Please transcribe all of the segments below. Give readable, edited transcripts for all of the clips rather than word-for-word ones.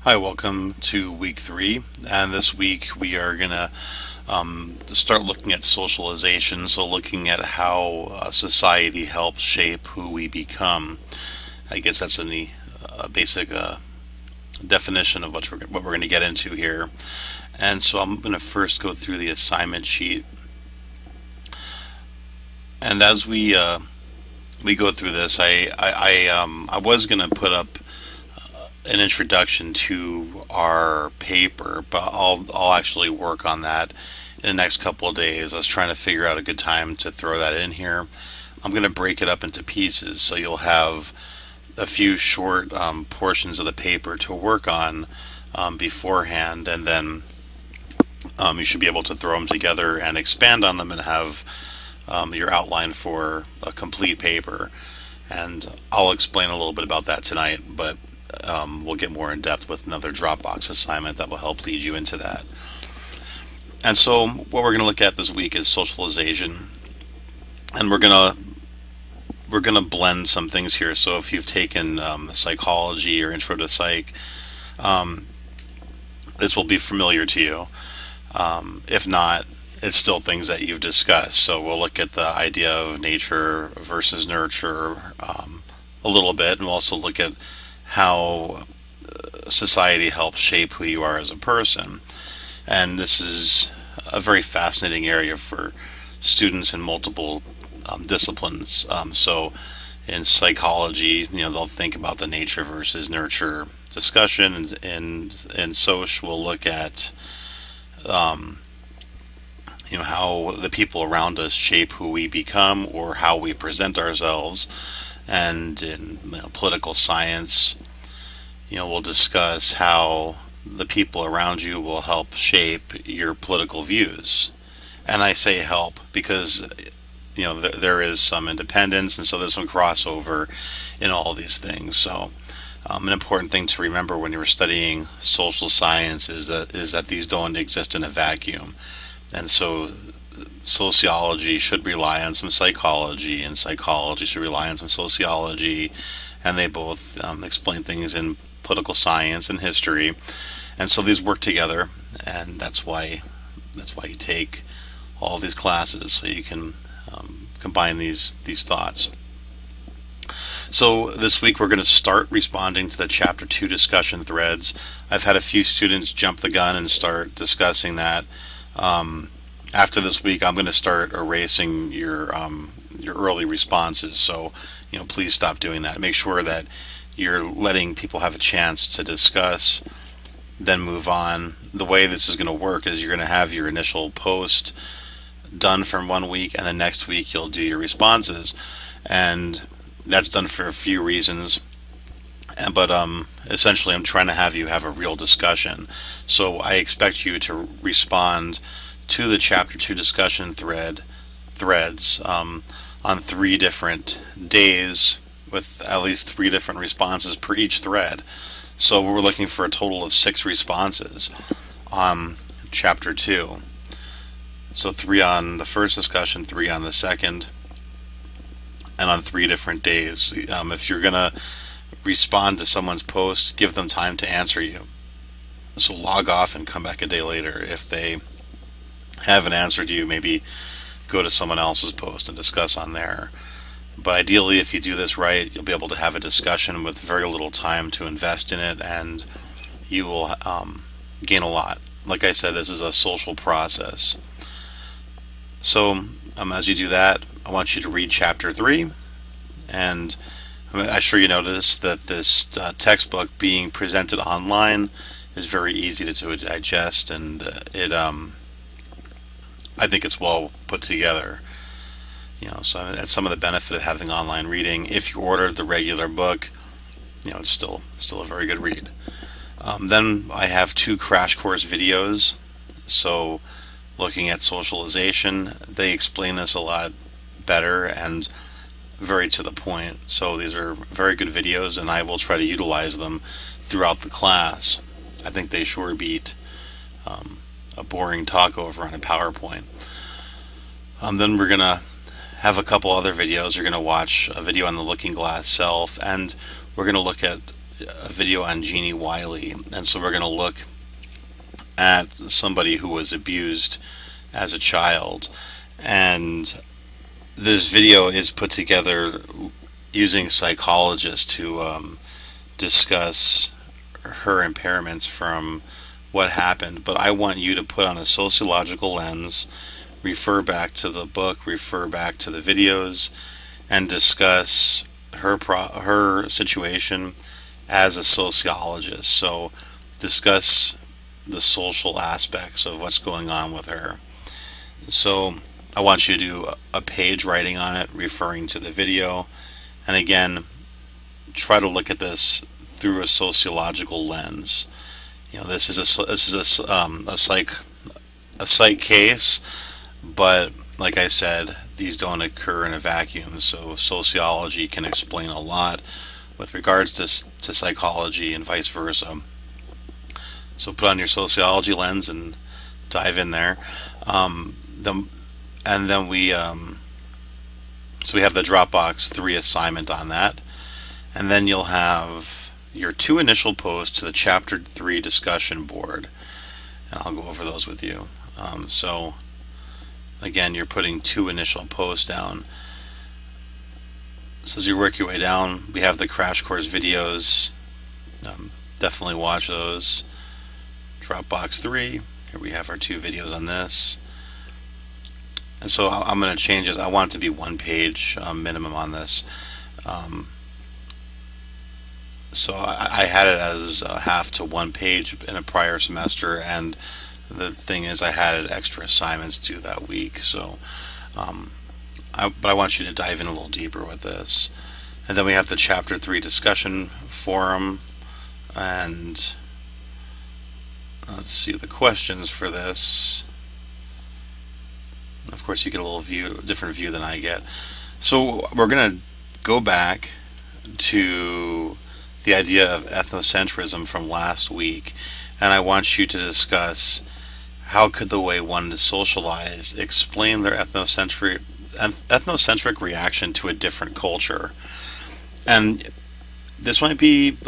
Hi, welcome to week 3. And this week we are going to start looking at socialization. So, looking at how society helps shape who we become. I guess that's in the basic definition of what we're going to get into here. And so, I'm going to first go through the assignment sheet. And as we go through this, I was going to put up an introduction to our paper, but I'll actually work on that in the next couple of days. I was trying to figure out a good time to throw that in here. I'm going to break it up into pieces, so you'll have a few short portions of the paper to work on beforehand, and then you should be able to throw them together and expand on them and have your outline for a complete paper. And I'll explain a little bit about that tonight, but we'll get more in depth with another Dropbox assignment that will help lead you into that. And so, what we're going to look at this week is socialization, and we're gonna blend some things here. So, if you've taken psychology or intro to psych, um, this will be familiar to you. If not, it's still things that you've discussed. So, we'll look at the idea of nature versus nurture a little bit, and we'll also look at how society helps shape who you are as a person. And this is a very fascinating area for students in multiple disciplines. So in psychology, they'll think about the nature versus nurture discussion, and Soch will look at how the people around us shape who we become or how we present ourselves. And in political science, we'll discuss how the people around you will help shape your political views. And I say help because there is some independence, and so there's some crossover in all these things. So an important thing to remember when you're studying social science is that these don't exist in a vacuum. And so sociology should rely on some psychology, and psychology should rely on some sociology, and they both explain things in political science and history. And so these work together, and that's why you take all these classes, so you can combine these thoughts. So this week we're going to start responding to the Chapter 2 discussion threads. I've had a few students jump the gun and start discussing that. After this week, I'm going to start erasing your early responses. So, please stop doing that. Make sure that you're letting people have a chance to discuss, then move on. The way this is going to work is you're going to have your initial post done for 1 week, and the next week you'll do your responses, and that's done for a few reasons. But essentially, I'm trying to have you have a real discussion. So I expect you to respond to the Chapter 2 discussion threads on 3 different days with at least 3 different responses per each thread. So we're looking for a total of 6 responses on Chapter 2. So 3 on the first discussion, 3 on the second, and on 3 different days. If you're going to respond to someone's post, give them time to answer you. So log off and come back a day later. If they haven't answered you, maybe go to someone else's post and discuss on there. But ideally, if you do this right, you'll be able to have a discussion with very little time to invest in it, and you will gain a lot. Like I said, this is a social process. So as you do that, I want you to read Chapter 3, and I'm sure you notice that this textbook being presented online is very easy to digest, and I think it's well put together. So that's some of the benefit of having online reading. If you order the regular book, it's still a very good read. Then I have 2 crash course videos. So looking at socialization, they explain this a lot better and very to the point. So these are very good videos, and I will try to utilize them throughout the class. I think they sure beat a boring talk over on a PowerPoint. Then we're going to have a couple other videos. You're going to watch a video on the looking glass self, and we're going to look at a video on Jeannie Wiley, and so we're going to look at somebody who was abused as a child. And this video is put together using psychologists to discuss her impairments from what happened. But I want you to put on a sociological lens, refer back to the book, refer back to the videos, and discuss her situation as a sociologist. So discuss the social aspects of what's going on with her. So I want you to do a page writing on it, referring to the video, and again, try to look at this through a sociological lens. This is a psych case, but like I said, these don't occur in a vacuum. So sociology can explain a lot with regards to psychology and vice versa. So put on your sociology lens and dive in there. And then we so we have the Socw3 assignment on that, and then you'll have your 2 initial posts to the Chapter 3 discussion board, and I'll go over those with you. So again, you're putting 2 initial posts down. So as you work your way down, we have the crash course videos. Definitely watch those. Socw3. Here we have our 2 videos on this. And so I'm going to change this. I want it to be 1 page minimum on this. So I had it as half to 1 page in a prior semester, and the thing is I had extra assignments due that week. So, but I want you to dive in a little deeper with this. And then we have the Chapter 3 discussion forum, and let's see the questions for this. Of course, you get a little different view than I get. So we're going to go back to the idea of ethnocentrism from last week, and I want you to discuss how could the way one is socialized explain their ethnocentric reaction to a different culture. And this might be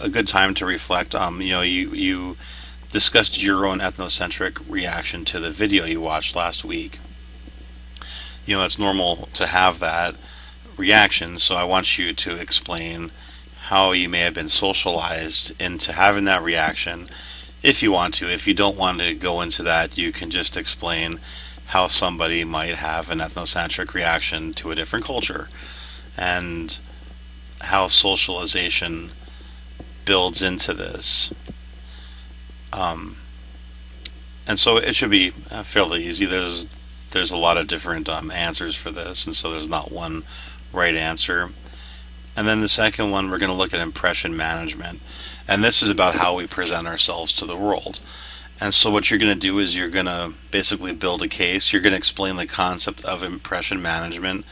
a good time to reflect. You discussed your own ethnocentric reaction to the video you watched last week. It's normal to have that reaction, so I want you to explain how you may have been socialized into having that reaction, if you want to. If you don't want to go into that, you can just explain how somebody might have an ethnocentric reaction to a different culture, and how socialization builds into this. And so it should be fairly easy. There's a lot of different answers for this, and so there's not one right answer. And then the second one, we're going to look at impression management, and this is about how we present ourselves to the world. And so what you're going to do is you're going to basically build a case. You're going to explain the concept of impression management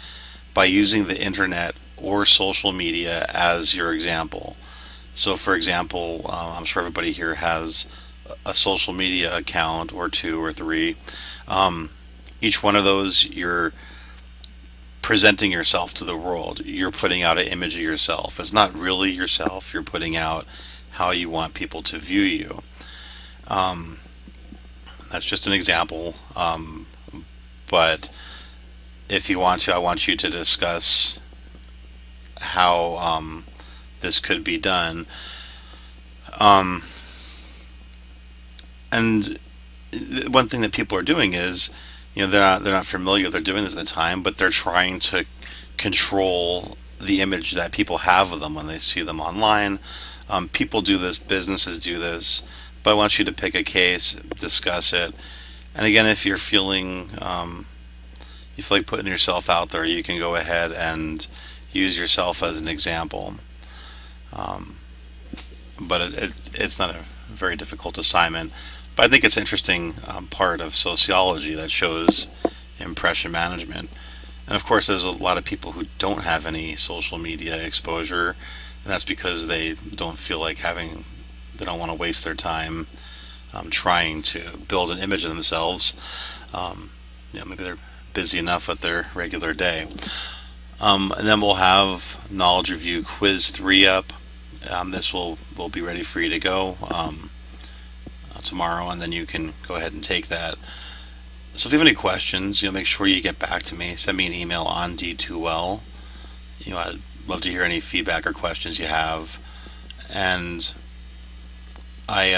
by using the internet or social media as your example. So for example, I'm sure everybody here has a social media account, or 2 or 3. Each one of those, you're presenting yourself to the world. You're putting out an image of yourself. It's not really yourself. You're putting out how you want people to view you. That's just an example. But if you want to, I want you to discuss how this could be done. And one thing that people are doing is, they're not familiar. They're doing this at the time, but they're trying to control the image that people have of them when they see them online. People do this. Businesses do this. But I want you to pick a case, discuss it, and again, if you're feeling you feel like putting yourself out there, you can go ahead and use yourself as an example. But it's not a very difficult assignment. But I think it's an interesting part of sociology that shows impression management. And of course, there's a lot of people who don't have any social media exposure, and that's because they don't feel like they don't want to waste their time trying to build an image of themselves. Maybe they're busy enough with their regular day. And then we'll have Knowledge Review Quiz 3 up, This will be ready for you to go tomorrow, and then you can go ahead and take that. So if you have any questions, make sure you get back to me. Send me an email on D2L. I'd love to hear any feedback or questions you have. And I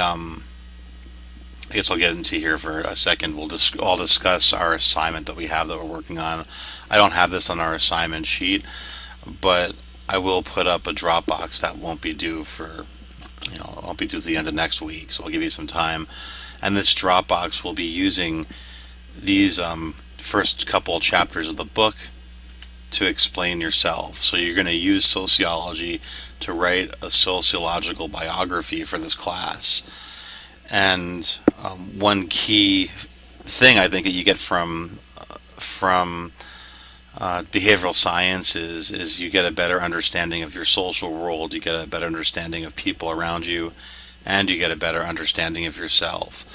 guess I'll get into here for a second. I'll discuss our assignment that we have that we're working on. I don't have this on our assignment sheet, but I will put up a Dropbox that won't be due for, won't be due to the end of next week. So I'll give you some time. And this Dropbox will be using these first couple chapters of the book to explain yourself. So you're going to use sociology to write a sociological biography for this class. And one key thing I think that you get from behavioral science is you get a better understanding of your social world, you get a better understanding of people around you, and you get a better understanding of yourself.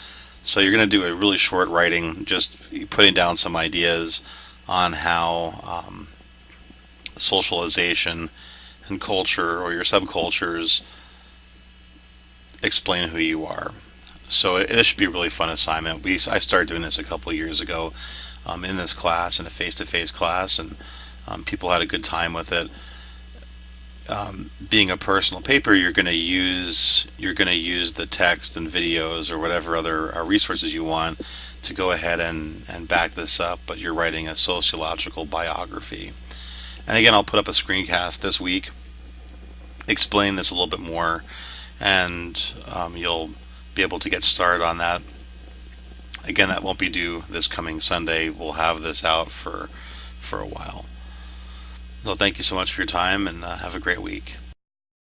So you're going to do a really short writing, just putting down some ideas on how socialization and culture, or your subcultures, explain who you are. So it should be a really fun assignment. I started doing this a couple of years ago in this class, in a face-to-face class, and people had a good time with it. Being a personal paper, you're going to use the text and videos or whatever other resources you want to go ahead and back this up. But you're writing a sociological biography. And again, I'll put up a screencast this week, explain this a little bit more, and you'll be able to get started on that. Again, that won't be due this coming Sunday. We'll have this out for a while. So thank you so much for your time, and have a great week.